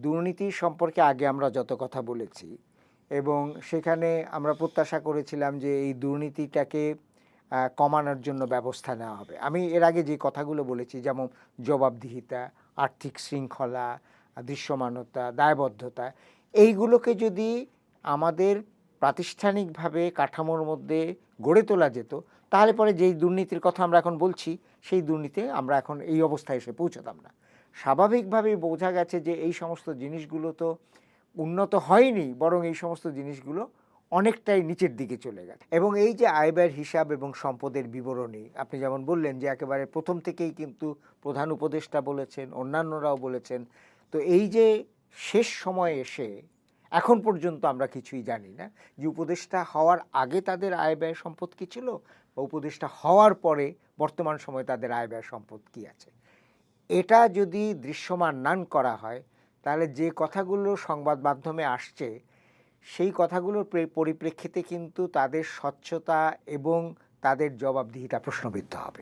দুর্নীতি সম্পর্কে আগে আমরা যত কথা বলেছি এবং সেখানে আমরা প্রত্যাশা করেছিলাম যে এই দুর্নীতিটাকে কমানোর জন্য ব্যবস্থা নেওয়া হবে। আমি এর আগে যে কথাগুলো বলেছি যেমন জবাবদিহিতা, আর্থিক শৃঙ্খলা, দৃশ্যমানতা, দায়বদ্ধতা এইগুলোকে যদি আমাদের প্রাতিষ্ঠানিকভাবে কাঠামোর মধ্যে গড়ে তোলা যেত তাহলে পরে যেই দুর্নীতির কথা আমরা এখন বলছি সেই দুর্নীতি আমরা এখন এই অবস্থায় এসে পৌঁছতাম না। স্বাভাবিকভাবেই বোঝা গেছে যে এই সমস্ত জিনিসগুলো তো উন্নত হয়নি, বরং এই সমস্ত জিনিসগুলো অনেকটাই নিচের দিকে চলে গেছে। এবং এই যে আয় ব্যয়ের হিসাব এবং সম্পদের বিবরণী আপনি যেমন বললেন যে একেবারে প্রথম থেকেই কিন্তু প্রধান উপদেষ্টা বলেছেন, অন্যান্যরাও বলেছেন। তো এই যে শেষ সময়ে এসে এখন পর্যন্ত আমরা কিছুই জানি না যে উপদেষ্টা হওয়ার আগে তাদের আয় ব্যয় সম্পদ কী ছিল বা উপদেষ্টা হওয়ার পরে বর্তমান সময়ে তাদের আয় ব্যয় সম্পদ কী আছে। এটা যদি দৃশ্যমান না করা হয় তাহলে যে কথাগুলো সংবাদ মাধ্যমে আসছে সেই কথাগুলোর পরিপ্রেক্ষিতে কিন্তু তাদের স্বচ্ছতা এবং তাদের জবাবদিহিতা প্রশ্নবিদ্ধ হবে।